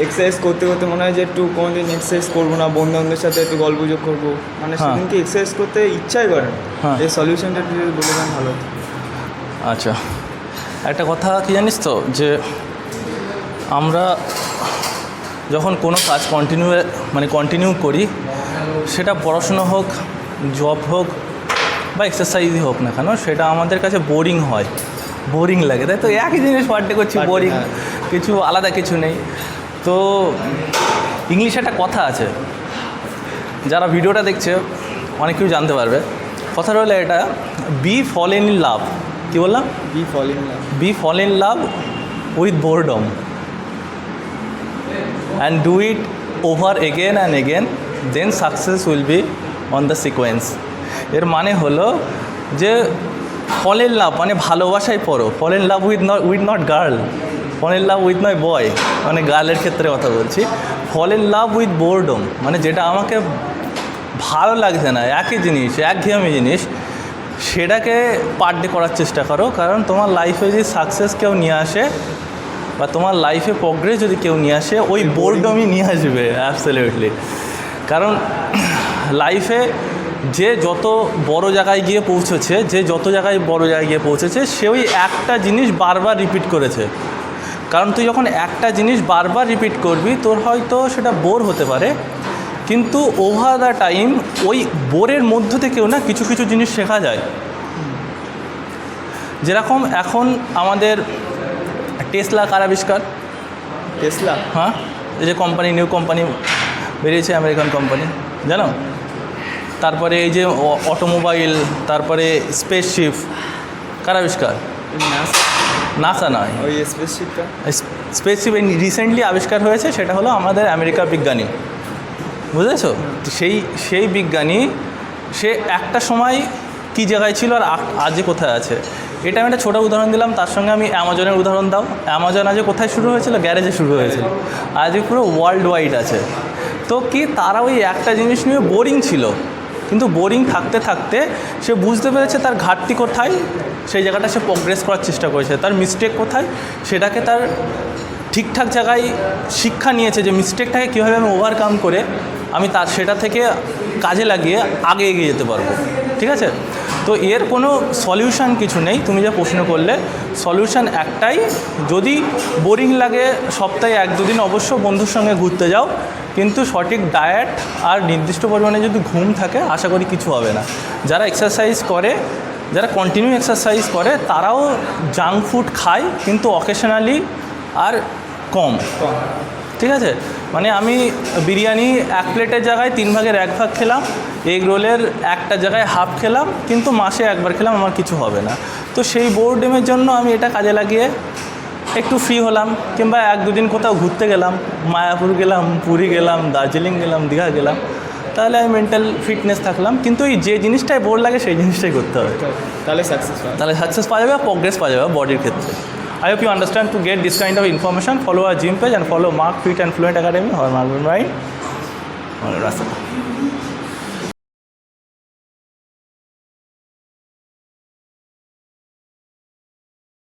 Exercise করতে করতে মনে হয় যে একটু কোনোদিন এক্সারসাইজ করবো না, বন্ধুদের সাথে একটু গল্পযোগ করবো, মানে সেদিনকে এক্সারসাইজ করতে ইচ্ছাই করে না। এই সলিউশনটা একটু যদি বলে দেন ভালো হতো। আচ্ছা, একটা কথা কি জানিস তো, যে আমরা যখন কোনো কাজ কন্টিনিউ করি, সেটা পড়াশুনো হোক, জব হোক বা এক্সারসাইজই হোক না কেন, সেটা আমাদের কাছে বোরিং লাগে, তাই তো? একই জিনিস পার্টে করছি, বোরিং, কিছু আলাদা কিছু নেই। তো ইংলিশে একটা কথা আছে, যারা ভিডিওটা দেখছে অনেক কিছু জানতে পারবে। কথাটা হলো এটা, বি ফল ইন লাভ। কী বললাম? Be fall in love with boredom and do it over again and again, then success will be on the sequence. এর মানে হলো যে fall in love মানে ভালোবাসায় পড়ো, fall in love with not girl, fall in love with my boy, মানে গার্লের ক্ষেত্রে কথা বলছি। fall in love with boredom মানে যেটা আমাকে ভালো লাগছে না, একই জিনিস, একঘেয়েমি জিনিস, সেটাকে পার ডে করার চেষ্টা করো। কারণ তোমার লাইফে যদি সাকসেস কেউ নিয়ে আসে বা তোমার লাইফে প্রোগ্রেস যদি কেউ নিয়ে আসে, ওই বোরডমই নিয়ে আসবে, অ্যাবসলিউটলি। কারণ লাইফে যে যত বড় জায়গায় গিয়ে পৌঁছেছে, সে ওই একটা জিনিস বারবার রিপিট করেছে। কারণ তুই যখন একটা জিনিস বারবার রিপিট করবি, তোর হয়তো সেটা বোর হতে পারে, কিন্তু ওভার দ্য টাইম ওই বোরের মধ্য থেকেও না কিছু কিছু জিনিস শেখা যায়। যেরকম এখন আমাদের টেসলা কার আবিষ্কার? হ্যাঁ, এই যে নিউ কোম্পানি বেরিয়েছে, আমেরিকান কোম্পানি, জানো? তারপরে এই যে অটোমোবাইল, তারপরে স্পেসশিপ কার আবিষ্কার? নাসা নয়, ওই স্পেসশিপ রিসেন্টলি আবিষ্কার হয়েছে, সেটা হলো আমাদের আমেরিকার বিজ্ঞানী, বুঝেছো? সেই বিজ্ঞানী, সে একটা সময় কী জায়গায় ছিল আর আজকে কোথায় আছে। এটা আমি একটা ছোটো উদাহরণ দিলাম, তার সঙ্গে আমি অ্যামাজনের উদাহরণ দাও। অ্যামাজন আজকে কোথায় শুরু হয়েছিল? গ্যারেজে শুরু হয়েছিল, আজকে পুরো ওয়ার্ল্ড ওয়াইড আছে। তো কি তারা ওই একটা জিনিস নিয়ে বোরিং ছিল, কিন্তু বোরিং থাকতে থাকতে সে বুঝতে পেরেছে তার ঘাটতি কোথায়, সেই জায়গাটা সে প্রোগ্রেস করার চেষ্টা করেছে। তার মিস্টেক কোথায়, সেটাকে তার ঠিকঠাক জায়গায় শিক্ষা নিয়েছে, যে মিস্টেকটাকে কীভাবে আমি ওভারকাম করে আমি সেটা থেকে কাজে লাগিয়ে আগে এগিয়ে যেতে পারবো। ঠিক আছে? তো এর কোনো সলিউশন কিছু নেই। তুমি যে প্রশ্ন করলে, সলিউশন একটাই, যদি বোরিং লাগে সপ্তাহে 1-2 দিন অবশ্য বন্ধুর সঙ্গে ঘুরতে যাও, কিন্তু সঠিক ডায়েট আর নির্দিষ্ট পরিমাণে যদি ঘুম থাকে, আশা করি কিছু হবে না। যারা কন্টিনিউ এক্সারসাইজ করে, তারাও জাঙ্ক ফুড খায়, কিন্তু অকেশনালি আর কম। ঠিক আছে? মানে আমি বিরিয়ানি 1 প্লেটের জায়গায় 3 ভাগের 1 ভাগ খেলাম, এগ রোলের একটা জায়গায় হাফ খেলাম, কিন্তু মাসে একবার খেলাম, আমার কিছু হবে না। তো সেই বোরডেমের জন্য আমি এটা কাজে লাগিয়ে একটু ফ্রি হলাম, কিংবা 1-2 দিন কোথাও ঘুরতে গেলাম, মায়াপুর গেলাম, পুরী গেলাম, দার্জিলিং গেলাম, দীঘা গেলাম, তাহলে আমি মেন্টাল ফিটনেস থাকলাম। কিন্তু এই যে জিনিসটাই বোর লাগে, সেই জিনিসটাই করতে হবে, তাহলে সাকসেস পাওয়া যাবে, প্রোগ্রেস পাওয়া যাবে বডির ক্ষেত্রে। I hope you understand. To get this kind of information, follow our gym page and follow Mark Fit and Fluent Academy or Mark Mind.